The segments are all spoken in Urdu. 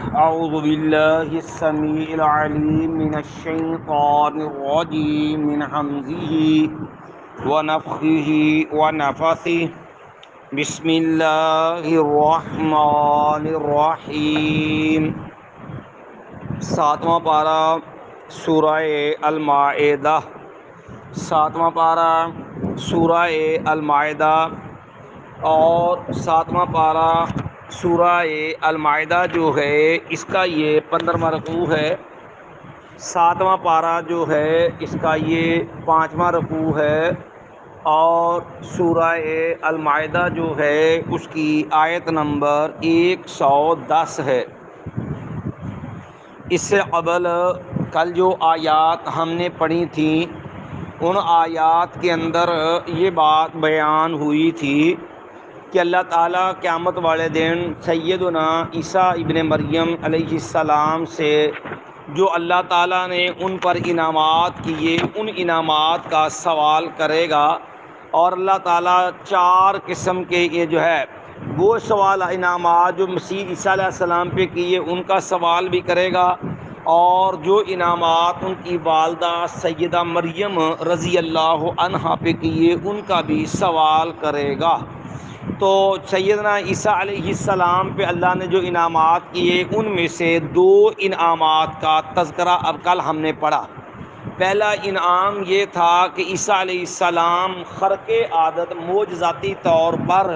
أعوذ بالله السميع العليم من الشيطان الرجيم من همزه ونفخه ونفثه بسم الله الرحمن الرحیم۔ ساتواں پارہ سورہ المائدہ، ساتواں پارہ سورہ المائدہ اور ساتواں پارہ سورہ المائدہ جو ہے اس کا یہ 15واں رکوع ہے، ساتواں پارہ جو ہے اس کا یہ 5واں رکوع ہے، اور سورہ المائدہ جو ہے اس کی آیت نمبر 110 ہے۔ اس سے قبل کل جو آیات ہم نے پڑھی تھیں ان آیات کے اندر یہ بات بیان ہوئی تھی کہ اللہ تعالیٰ قیامت والے دن سیدنا عیسیٰ ابن مریم علیہ السلام سے جو اللہ تعالیٰ نے ان پر انعامات کیے ان انعامات کا سوال کرے گا، اور اللہ تعالیٰ 4 قسم کے یہ جو ہے وہ سوال انعامات جو مسیح عیسیٰ علیہ السلام پہ کیے ان کا سوال بھی کرے گا، اور جو انعامات ان کی والدہ سیدہ مریم رضی اللہ عنہا پہ کیے ان کا بھی سوال کرے گا۔ تو سیدنا عیسیٰ علیہ السلام پہ اللہ نے جو انعامات کیے ان میں سے 2 انعامات کا تذکرہ اب کل ہم نے پڑھا۔ پہلا انعام یہ تھا کہ عیسیٰ علیہ السلام خرق عادت معجزاتی طور پر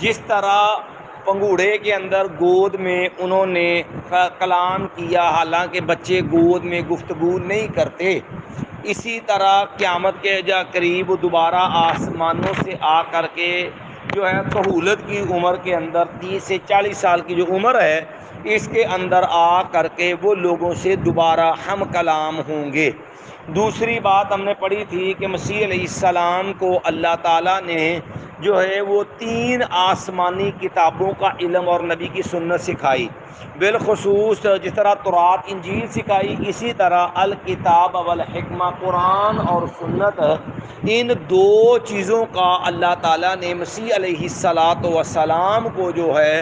جس طرح پنگوڑے کے اندر گود میں انہوں نے کلام کیا، حالانکہ بچے گود میں گفتگو نہیں کرتے، اسی طرح قیامت کے قریب دوبارہ آسمانوں سے آ کر کے جو ہے کہولت کی عمر کے اندر 30 سے 40 سال کی جو عمر ہے اس کے اندر آ کر کے وہ لوگوں سے دوبارہ ہم کلام ہوں گے۔ دوسری بات ہم نے پڑھی تھی کہ مسیح علیہ السلام کو اللہ تعالیٰ نے جو ہے وہ 3 آسمانی کتابوں کا علم اور نبی کی سنت سکھائی، بالخصوص جس طرح تورات انجیل سکھائی اسی طرح الکتاب والحکمہ قرآن اور سنت، ان 2 چیزوں کا اللہ تعالیٰ نے مسیح علیہ السلام کو جو ہے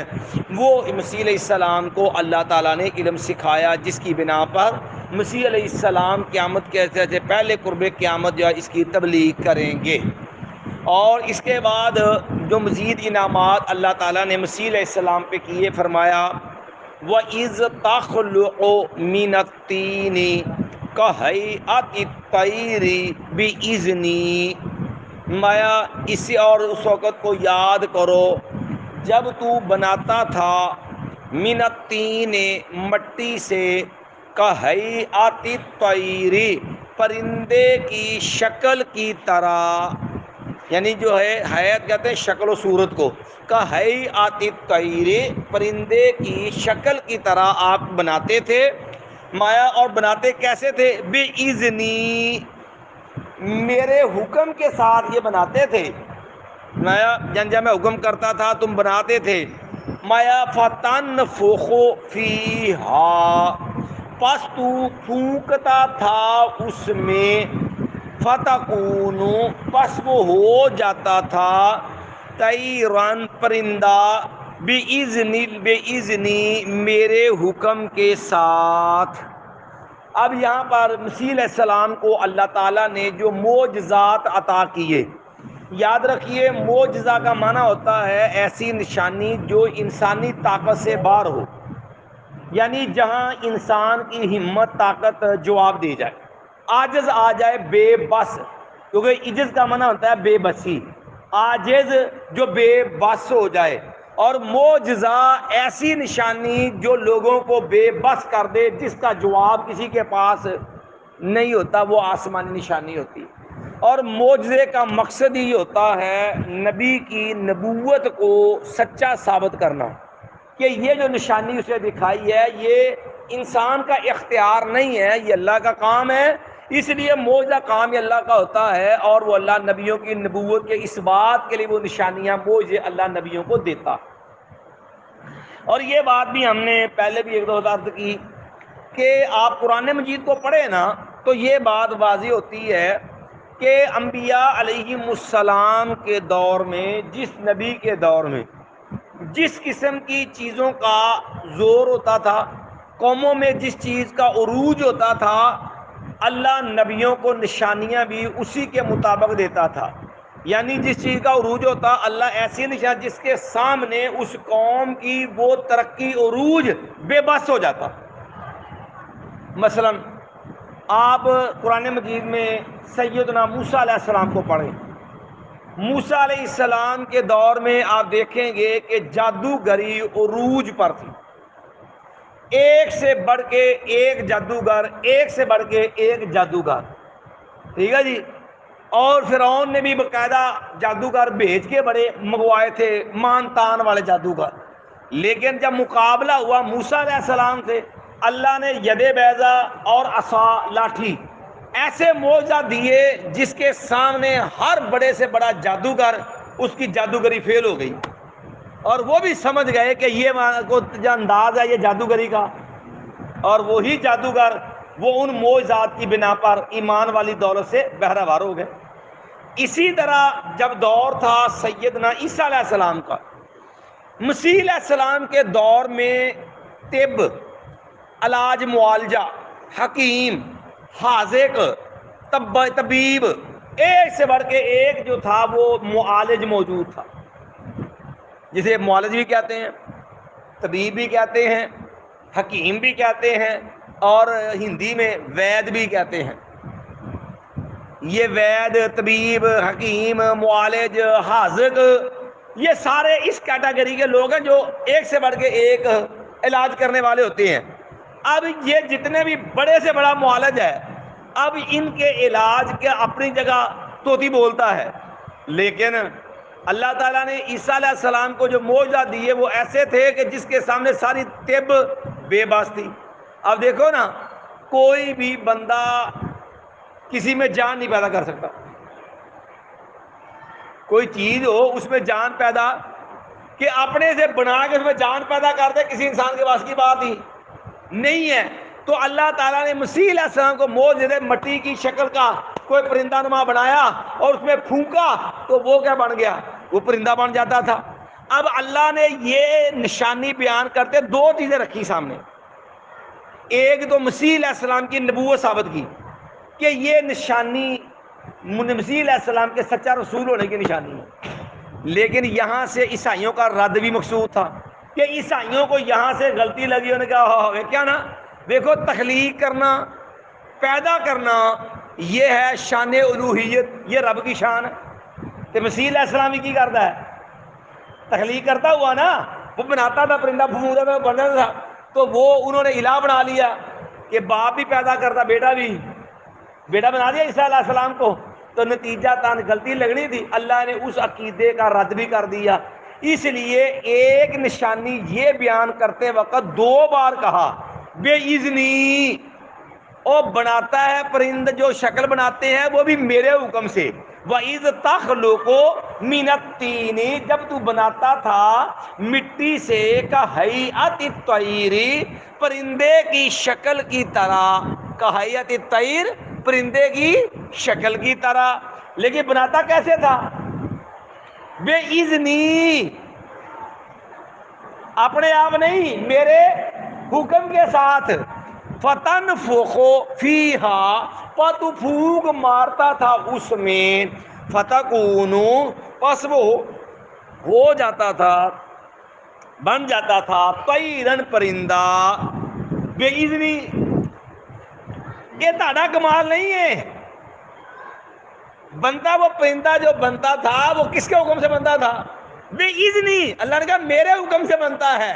وہ مسیح علیہ السلام کو اللہ تعالیٰ نے علم سکھایا، جس کی بنا پر مسیح علیہ السلام قیامت کے سے پہلے قرب قیامت جو ہے اس کی تبلیغ کریں گے۔ اور اس کے بعد جو مزید انعامات اللہ تعالیٰ نے مسیح علیہ السلام پہ کیے، فرمایا وَإِذْ تَخْلُقُ مِنَ الطِّينِ كَهَيْئَةِ الطَّيْرِ بِإِذْنِي، مایا اسی اور اس وقت کو یاد کرو جب تو بناتا تھا من الطین مٹی سے، کہیئۃ الطیر پرندے کی شکل کی طرح، یعنی جو ہے حیات کہتے ہیں شکل و صورت کو، کہیئۃ الطیر پرندے کی شکل کی طرح آپ بناتے تھے مایا، اور بناتے کیسے تھے؟ بِإِذْنِی، میرے حکم کے ساتھ یہ بناتے تھے مایا، جب میں حکم کرتا تھا تم بناتے تھے مایا، فَتَنْفُخُ فِيهَا، پس تو پھونکتا تھا اس میں، فَتَكُونُ، پس وہ ہو جاتا تھا، طَيْرًا پرندہ، بِإِذْنِی میرے حکم کے ساتھ۔ اب یہاں پر مسیح علیہ السلام کو اللہ تعالیٰ نے جو معجزات عطا کیے، یاد رکھیے معجزہ کا معنی ہوتا ہے ایسی نشانی جو انسانی طاقت سے باہر ہو، یعنی جہاں انسان کی ہمت طاقت جواب دے جائے، عاجز آ جائے، بے بس، کیونکہ عجز کا معنی ہوتا ہے بے بسی، عاجز جو بے بس ہو جائے، اور معجزہ ایسی نشانی جو لوگوں کو بے بس کر دے، جس کا جواب کسی کے پاس نہیں ہوتا، وہ آسمانی نشانی ہوتی ہے۔ اور معجزے کا مقصد ہی ہوتا ہے نبی کی نبوت کو سچا ثابت کرنا، کہ یہ جو نشانی اسے دکھائی ہے یہ انسان کا اختیار نہیں ہے، یہ اللہ کا کام ہے، اس لیے معجزہ کام ہی اللہ کا ہوتا ہے، اور وہ اللہ نبیوں کی نبوت کے اس بات کے لیے وہ نشانیاں معجزے اللہ نبیوں کو دیتا۔ اور یہ بات بھی ہم نے پہلے بھی 1-2 عرض کی کہ آپ قرآن مجید کو پڑھیں نا تو یہ بات واضح ہوتی ہے کہ انبیاء علیہم السلام کے دور میں، جس نبی کے دور میں جس قسم کی چیزوں کا زور ہوتا تھا، قوموں میں جس چیز کا عروج ہوتا تھا، اللہ نبیوں کو نشانیاں بھی اسی کے مطابق دیتا تھا۔ یعنی جس چیز کا عروج ہوتا، اللہ ایسی نشان جس کے سامنے اس قوم کی وہ ترقی عروج بے بس ہو جاتا۔ مثلا آپ قرآن مجید میں سیدنا موسیٰ علیہ السلام کو پڑھیں۔ موسیٰ علیہ السلام کے دور میں آپ دیکھیں گے کہ جادوگری عروج پر تھی، ایک سے بڑھ کے ایک جادوگر، ایک سے بڑھ کے ایک جادوگر، ٹھیک ہے جی۔ اور فرعون نے بھی باقاعدہ جادوگر بھیج کے بڑے منگوائے تھے، مان تان والے جادوگر، لیکن جب مقابلہ ہوا موسیٰ علیہ السلام سے، اللہ نے ید بیضا اور عصا لاٹھی ایسے معجزہ دیے جس کے سامنے ہر بڑے سے بڑا جادوگر اس کی جادوگری فیل ہو گئی، اور وہ بھی سمجھ گئے کہ یہ جو انداز ہے یہ جادوگری کا، اور وہی جادوگر وہ ان معجزات کی بنا پر ایمان والی دولت سے بہرہ ہو گئے۔ اسی طرح جب دور تھا سیدنا عیسیٰ علیہ السلام کا، مسیح علیہ السلام کے دور میں طب، علاج معالجہ، حکیم، حاذق، طبیب، ایک سے بڑھ کے ایک جو تھا وہ معالج موجود تھا، جسے معالج بھی کہتے ہیں، طبیب بھی کہتے ہیں، حکیم بھی کہتے ہیں، اور ہندی میں وید بھی کہتے ہیں۔ یہ وید، طبیب، حکیم، معالج، حاذق، یہ سارے اس کیٹیگری کے لوگ ہیں جو ایک سے بڑھ کے ایک علاج کرنے والے ہوتے ہیں۔ اب یہ جتنے بھی بڑے سے بڑا معالج ہے، اب ان کے علاج کے اپنی جگہ طوطی بولتا ہے، لیکن اللہ تعالیٰ نے عیسیٰ علیہ السلام کو جو معجزہ دیے وہ ایسے تھے کہ جس کے سامنے ساری طب بے بس تھی۔ اب دیکھو نا، کوئی بھی بندہ کسی میں جان نہیں پیدا کر سکتا، کوئی چیز ہو اس میں جان پیدا، کہ اپنے سے بنا کے اس میں جان پیدا کر دے، کسی انسان کے پاس کی بات ہی نہیں ہے۔ تو اللہ تعالیٰ نے مسیح علیہ السلام کو معجزے مٹی کی شکل کا کوئی پرندہ نما بنایا اور اس میں پھونکا تو وہ کیا بن گیا؟ وہ پرندہ بن جاتا تھا۔ اب اللہ نے یہ نشانی بیان کرتے دو چیزیں رکھی سامنے، ایک تو مسیح علیہ السلام کی نبوت ثابت کی کہ یہ نشانی مسیح علیہ السلام کے سچا رسول ہونے کی نشانی ہے، لیکن یہاں سے عیسائیوں کا رد بھی مقصود تھا کہ عیسائیوں کو یہاں سے غلطی لگی، انہوں نے کہا کیا نا، دیکھو تخلیق کرنا، پیدا کرنا یہ ہے شان الوہیت، یہ رب کی شان ہے۔ تو مسیح علیہ السلام ہی کی کرتا ہے، تخلیق کرتا ہوا نا، وہ بناتا تھا پرندہ پھونکتا تھا بنتا تھا، تو وہ انہوں نے الہ بنا لیا کہ باپ بھی پیدا کرتا، بیٹا بنا دیا عیسیٰ علیہ السلام کو، تو نتیجہ تان غلطی لگنی تھی، اللہ نے اس عقیدے کا رد بھی کر دیا۔ اس لیے ایک نشانی یہ بیان کرتے وقت دو بار کہا بے اذنی، او بناتا ہے پرند جو شکل بناتے ہیں وہ بھی میرے حکم سے، وَإِذْ تَخْلُقُ مِنَ الطِّينِ، جب تو بناتا تھا مٹی سے، كَهَيْئَةِ الطَّيْرِ، پرندے کی شکل کی طرح، كَهَيْئَةِ الطَّيْرِ، پرندے کی شکل کی طرح، لیکن بناتا کیسے تھا؟ بے اذنی، اپنے آپ نہیں، میرے حکم کے ساتھ۔ فَتَنْفُخُ فِيهَا، تو پھونک مارتا تھا اس میں، فَتَكُونُ، پس وہ ہو جاتا تھا، بن جاتا تھا، طَيْرًا، پرندہ، بے اذنی۔ یہ تہاڈا کمال نہیں ہے، بنتا وہ پرندہ جو بنتا تھا وہ کس کے حکم سے بنتا تھا؟ بے اذنی، اللہ نے کہا میرے حکم سے بنتا ہے۔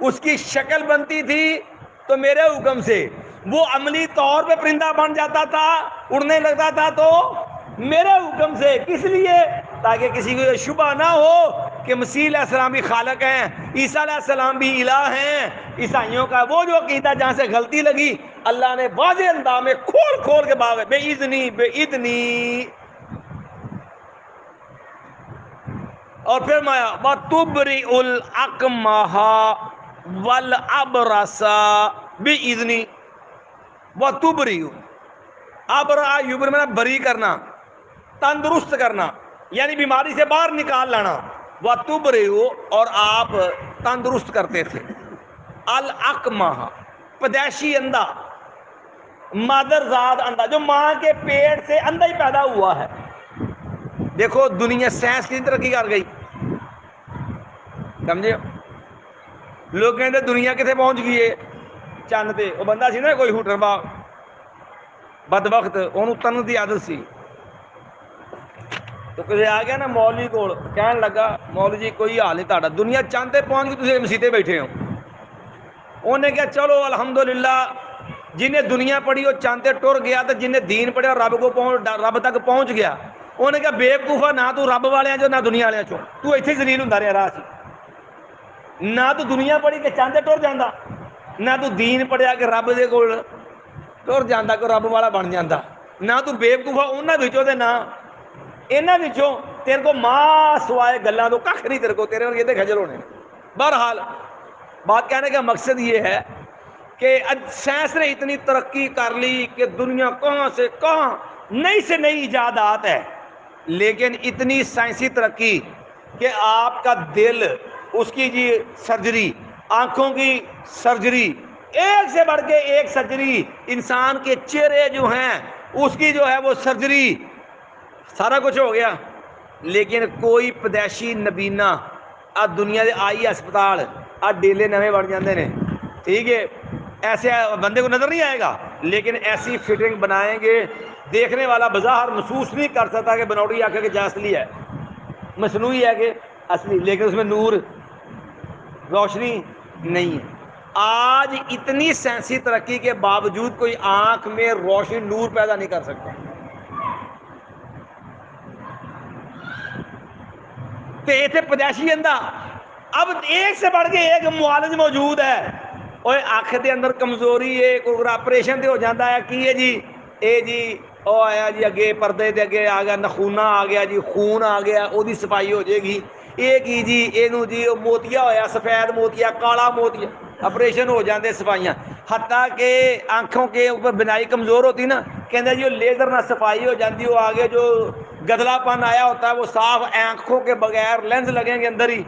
اس کی شکل بنتی تھی تو میرے حکم سے، وہ عملی طور پہ پرندہ بن جاتا تھا، اڑنے لگتا تھا تو میرے حکم سے۔ کس لیے؟ تاکہ کسی کو یہ شبہ نہ ہو کہ مسیح علیہ السلام بھی خالق ہیں، عیسیٰ علیہ السلام بھی الہ ہیں۔ عیسائیوں کا وہ جو عقیدہ جہاں سے غلطی لگی، اللہ نے واضح انداز میں کھول کھول کے باغ بے اذنی، بے اذنی، اور پھر مایا وَتُبْرِئُ الْأَكْمَحَ وَالْأَبْرَصَ بِإِذْنِی، وَتُبْرِئُ، ابرأ یبرئ میں بری کرنا، تندرست کرنا، یعنی بیماری سے باہر نکال لانا، وَتُبْرِئُ اور آپ تندرست کرتے تھے، الاکمہ پیدائشی اندھا، مادر زاد اندھا، جو ماں کے پیٹ سے اندھا ہی پیدا ہوا ہے۔ دیکھو دنیا سائنس کی ترقی کر گئی، سمجھے؟ لوگ کہتے دنیا کتنے پہنچ گئی ہے، چند پہ۔ وہ بندہ سی نا کوئی ہوٹر با بد وقت انہوں تن دی عادت سی، تو کسی آ گیا نا مولوی کول، کہنے لگا مولوی جی کوئی حال نہیں تہاڈا، دنیا چند تے پہنچ گئی، تسی مسیتے بیٹھے ہو۔ انہیں کہا چلو الحمدللہ، جنہیں دنیا پڑھی وہ چند تے ٹر گیا، تو جنہیں دین پڑھیا رب تک پہنچ گیا۔ انہیں کہا بے وقوفا، نہ تو رب والے چو نہ دنیا والے چو، تو ایتھے ذلیل ہوندا رہیا راہ سی، نہ تو دنیا پڑھی کہ چند تے ٹر جاندا، نہ تو دین پڑھیا کہ رب دے کول ٹر جاندا کہ رب والا بن جاندا، نہ تو بے وقوفا انہاں وچوں تے نہ انہاں وچوں۔ تیرے کو ماں سوائے گلاں تو ککھ نہیں، تیرے کو تیرے ورگے تے کھجل ہونے۔ بہرحال بات کہنے کا مقصد یہ ہے کہ سائنس نے اتنی ترقی کر لی کہ دنیا کہاں سے کہاں نئی سے نئی ایجادات ہے، لیکن اتنی سائنسی ترقی کہ آپ کا دل، اس کی جی سرجری، آنکھوں کی سرجری، ایک سے بڑھ کے ایک سرجری، انسان کے چہرے جو ہیں اس کی جو ہے وہ سرجری، سارا کچھ ہو گیا، لیکن کوئی پیدائشی نبینا آ دنیا دے آئی ہسپتال آ ڈیلے نویں بڑھ جاندے نے، ٹھیک ہے، ایسے بندے کو نظر نہیں آئے گا، لیکن ایسی فٹنگ بنائیں گے دیکھنے والا بظاہر محسوس نہیں کر سکتا کہ بنوٹی آ کے جا اصلی ہے، مصنوعی ہے کہ اصلی، لیکن اس میں نور روشنی نہیں ہے۔ آج اتنی سائنسی ترقی کے باوجود کوئی آنکھ میں روشنی نور پیدا نہیں کر سکتا۔ تے پیدائشی اندھا، اب ایک سے بڑھ کے ایک معالج موجود ہے، اور آنکھ دے اندر کمزوری ہے، کوئی آپریشن تے ہو جاتا ہے، کی ہے جی اے جی او آیا جی اگے پردے دے اگے آ گیا نخونہ آ گیا جی، خون آ گیا، او دی صفائی ہو جائے گی، اے کی جی اینو جی موتیا ہویا، سفید موتیا، کالا موتیا، آپریشن ہو جاندے صفائیاں، حتیٰ کہ آنکھوں کے اوپر بنائی کمزور ہوتی نا، کہندے جی لیزر نہ صفائی ہو جاتی، وہ آگے جو گدلا پن آیا ہوتا ہے وہ صاف، آنکھوں کے بغیر لینز لگیں گے اندر ہی،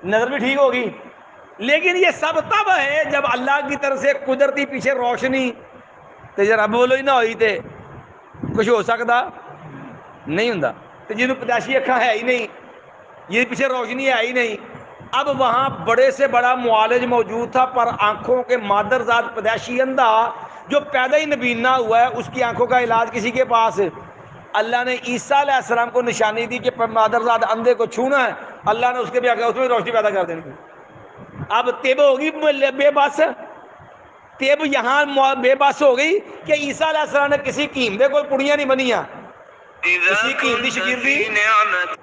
نظر بھی ٹھیک ہوگی۔ لیکن یہ سب تب ہے جب اللہ کی طرف سے قدرتی پیچھے روشنی تے جب رب والو ہی نہ ہوئی تے کچھ ہو سکتا نہیں ہوں، تو جنہوں پیدائشی اکھاں ہے ہی نہیں، یہ پیچھے روشنی ہے ہی نہیں، اب وہاں بڑے سے بڑا معالج موجود تھا، پر آنکھوں کے مادر ذات پیدائشی اندھا جو پیدا ہی نبینا ہوا ہے، اس کی آنکھوں کا علاج کسی کے پاس، اللہ نے عیسیٰ علیہ السلام کو نشانی دی کہ مادر ذات اندھے کو چھونا ہے، اللہ نے اس کے بھی آگے اس میں روشنی پیدا کر دینی۔ اب تیب ہوگی بے بس، تیب یہاں بے بس ہو گئی کہ عیسیٰ علیہ السلام نے کسی قیمتے کوئی پڑیاں نہیں بنیاں، کسی قیمتی شگردی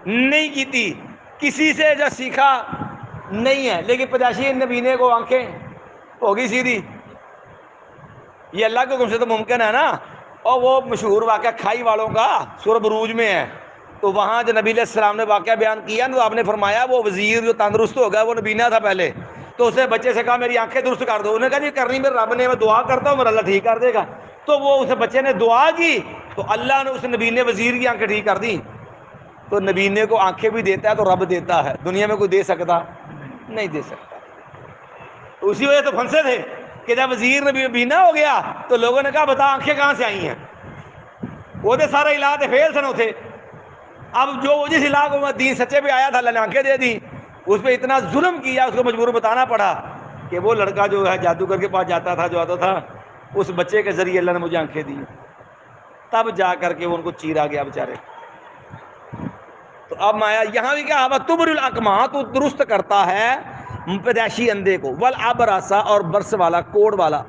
نہیں کی تھی، کسی سے جو سیکھا نہیں ہے، لیکن پیدائشی نبینے کو آنکھیں ہوگی سیدھی، یہ اللہ کے حکم سے تو ممکن ہے نا۔ اور وہ مشہور واقعہ کھائی والوں کا سورہ بروج میں ہے، تو وہاں جو نبی علیہ السلام نے واقعہ بیان کیا تو آپ نے فرمایا وہ وزیر جو تندرست ہو گیا وہ نبینا تھا پہلے، تو اس نے بچے سے کہا میری آنکھیں درست کر دو، انہوں نے کہا جی کرنی میرے رب نے، میں دعا کرتا ہوں میرا اللہ ٹھیک کر دے گا، تو وہ اس بچے نے دعا کی تو اللہ نے اس نبینے وزیر کی آنکھیں ٹھیک کر دی۔ تو نبینے کو آنکھیں بھی دیتا ہے تو رب دیتا ہے، دنیا میں کوئی دے سکتا نہیں دے سکتا، تو اسی وجہ تو پھنسے تھے کہ جب وزیر نبینا ہو گیا تو لوگوں نے کہا بتا آنکھیں کہاں سے آئی ہیں، وہ تو سارا علاج فیل سن تھے۔ اب جو جس علاقوں میں دین سچے پہ آیا تھا اللہ نے آنکھیں دے دی، اس پہ اتنا ظلم کیا اس کو مجبور بتانا پڑا کہ وہ لڑکا جو ہے جادوگر کے پاس جاتا تھا جو آتا تھا، اس بچے کے ذریعے اللہ نے مجھے آنکھیں دی، تب جا کر کے وہ ان کو چیرا گیا بیچارے۔ تو اب مایا یہاں بھی کیا تبر الاکمہ، تو درست کرتا ہے پیدائشی اندھے کو، والابرص اور برس والا، کوڑ والا،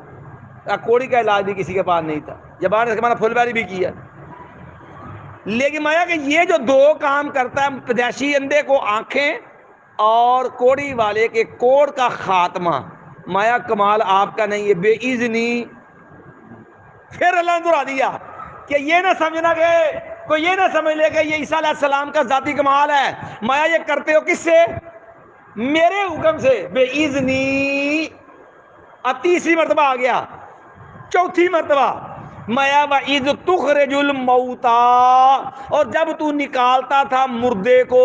کوڑی کا علاج بھی کسی کے پاس نہیں تھا، زبان سے ہمارا پھل بیری بھی کیا، لیکن مایا کہ یہ جو دو کام کرتا ہے، پیدائشی اندھے کو آنکھیں اور کوڑی والے کے کوڑ کا خاتمہ، مایا کمال آپ کا نہیں ہے، بے اذنی۔ پھر اللہ نے دہرا دیا کہ یہ نہ سمجھنا کہ کوئی یہ نہ سمجھ لے کہ یہ عیسیٰ علیہ السلام کا ذاتی کمال ہے، مایا یہ کرتے ہو کس سے؟ میرے حکم سے، بے اذنی۔ اب تیسری مرتبہ آ گیا، چوتھی مرتبہ مایا وَإِذْ تُخْرِجُ الْمَوْتَى، اور جب تو نکالتا تھا مردے کو،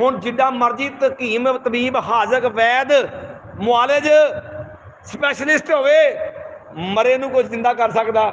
ਹੁਣ ਜਿੱਡਾ ਮਰਜੀ ਤਕੀਮ, ਤਬੀਬ, ਹਾਜ਼ਕ, ਵੈਦ, ਮੁਆਲਜ, ਸਪੈਸ਼ਲਿਸਟ ਹੋਵੇ, ਮਰੇ ਨੂੰ ਕੁਝ ਜ਼ਿੰਦਾ ਕਰ ਸਕਦਾ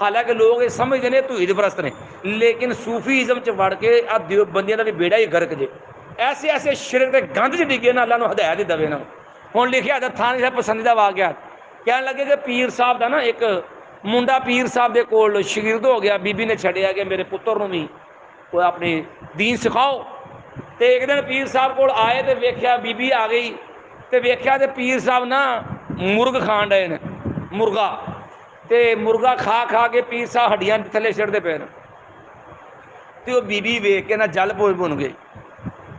حالانکہ لوگ یہ سمجھتے ہیں توحید پرست نے، لیکن صوفیزم چ وڑ کے آ دیوبندیاں دا بھی بیڑا ہی گرک جے، ایسے ایسے شرک دے گند چ ڈگے نا، اللہ نو ہدایت ہی دے نا۔ ہن لکھیا حضرت تھانوی صاحب پسندیدہ واقعات، کہنے لگے کہ پیر صاحب دا نا ایک منڈا پیر صاحب دے کول شاگرد ہو گیا، بی بی نے چھڈیا کہ میرے پتر نو بھی کوئی اپنی دین سکھاؤ۔ تے ایک دن پیر صاحب کول آئے تے ویکھیا بی بی آ گئی، تے ویکھیا تے پیر صاحب نا مرغ کھان ڈے نے، مرغا، تے مرغا کھا کھا کے پیر صاحب ہڈیاں تھلے سٹدے پے نے، تے وہ بی بی ویکھ کے نا جل پوئے بن گئی،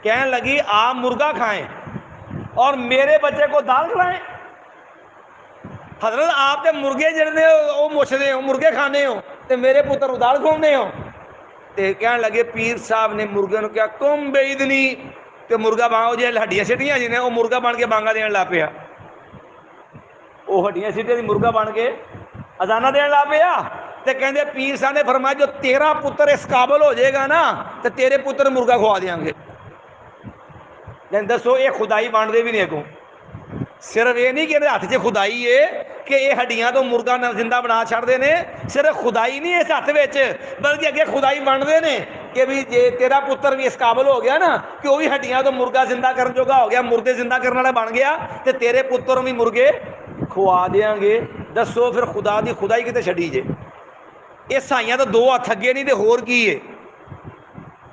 کہنے لگی آپ مرغا کھائیں اور میرے بچے کو دال کھلائیں؟ حضرت آپ تے مرغے جڑنے وہ مچھدے ہو، مرغے کھانے ہو، تے میرے پتر کو دال کھواندے ہو۔ تے کہنے لگے پیر صاحب نے مرغے نو کیا تم بے اذنی، تے مرغا بانگو جی ہڈیاں سٹیاں جی نے، وہ مرغا بن کے بانگا دین لا پیا، وہ ہڈیاں سٹیاں دی مرغا بن کے اذانہ دین لا پیا۔ تے کہندے پیر صاحب نے فرمایا جو تیرا پتر اس قابل ہو جائے گا نا تے تیرے پتر مرغا کھوا دیاں گے۔ لیکن دسو یہ خدائی بانٹتے بھی نہیں اگوں، صرف یہ نہیں کہ ہاتھ چ خدائی ہے کہ یہ ہڈیاں تو مرغا زندہ بنا چھڑتے ہیں، صرف خدائی نہیں اس ہاتھ وچ بلکہ اگے خدائی بنتے ہیں کہ بھی جے تیرا پتر بھی اس قابل ہو گیا نا کہ وہ بھی ہڈیاں تو مرغا زندہ کرن جوگا ہو گیا، مردے زندہ کرنے والا بن گیا، تے تیرے پتر بھی مرغے کھوا دیاں گے۔ دسو پھر خدا دی خدائی کتے چھڈی جے؟ یہ سائیاں تو دو ہاتھ اگے نہیں تے ہور کی ہے؟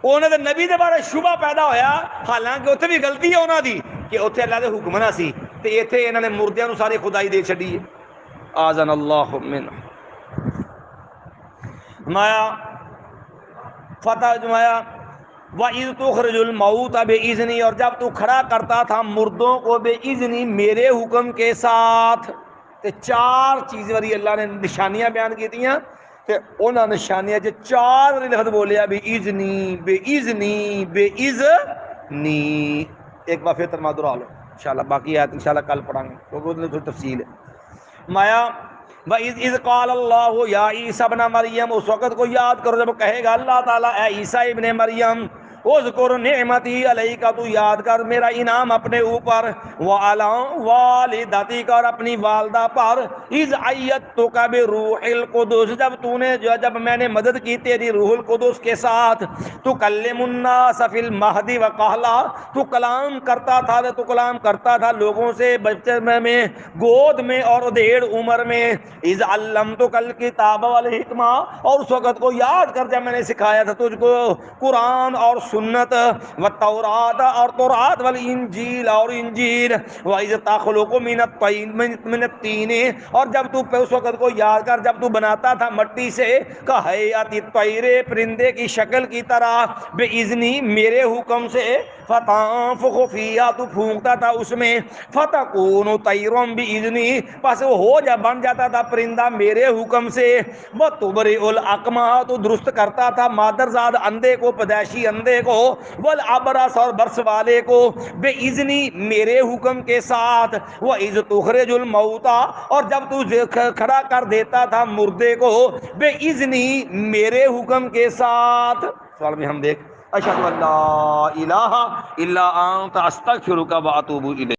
انہوں نے نبی دے بارے شبہ پیدا ہویا، حالانکہ اتنے بھی غلطی ہے انہوں دی کہ اتنے اللہ دے حکم نہ سی، تے اتنے انہوں نے مردیاں نو ساری خدائی دے چھڈی ہے۔ آذن اللہ من مایا فتح جمایا وَإِذْ تُخْرِجُ الْمَوْتَ بِإِذْنِي، اور جب تو کھڑا کرتا تھا مردوں کو بے اذنی، میرے حکم کے ساتھ۔ تے چار چیزیں والی اللہ نے نشانیاں بیان کی تھیں، تے انہاں نشانیاں چ چار والی لفظ بولیا بے اذنی بے اذنی بے اذنی۔ ایک بار پھر ترجمہ دہرا لو انشاءاللہ، باقی آیت انشاءاللہ کل پڑھیں گے کیونکہ اس میں تھوڑی تفصیل ہے۔ مایا وَإِذْ قَالَ اللَّهُ يَا عِيسَى ابْنَ مَرْيَمَ، اس وقت کو یاد کرو جب کہے گا اللہ تعالیٰ اے عیسیٰ ابن مریم، اذکر نعمتی علیکا، تو یاد کر میرا انعام اپنے اوپر، وعلی والدتک، اور اپنی والدہ پر، اذ ایدتک بروح القدس، جب میں نے مدد کی تیری روح القدس کے ساتھ، تکلم الناس فی المہد وکہلا، تو کلام کرتا تھا لوگوں سے بچے میں، گود میں اور ادھیڑ عمر میں، اذ علمتک الکتاب والحکمہ، اور اس وقت کو یاد کر جب میں نے سکھایا تھا تجھ کو قرآن اور سنت، والتورات، اور تورات، والانجیل، اور انجیل، وَإِذْ تَخْلُقُ مِنَ الطِّينِ، اور جب تو اس وقت کو یاد کر جب تو بناتا تھا مٹی سے، کہیئۃ الطَّیرِ، پرندے کی شکل کی طرح، بے اذنی، میرے حکم سے، فَتَنفُخُ فِیہا، تو پھونکتا تھا اس میں، فَتَکُونُ طَیرًا بِإِذْنِی، پس وہ ہو جا بن جاتا تھا پرندہ میرے حکم سے، وَتُبْرِئُ الْأَکْمَحَ، تو درست کرتا تھا مادرزاد اندھے کو، پیدائشی اندھے کو، والابرص، اور برس والے کو، بے اذنی، میرے حکم کے ساتھ، وَإِذْ تُخْرِجُ الْمَوْتَى، اور جب تو کھڑا کر دیتا تھا مردے کو، بے اذنی، میرے حکم کے ساتھ۔ سوال میں ہم دیکھ اشہد ان لا الہ الا انت استغفرک واتوب الیک۔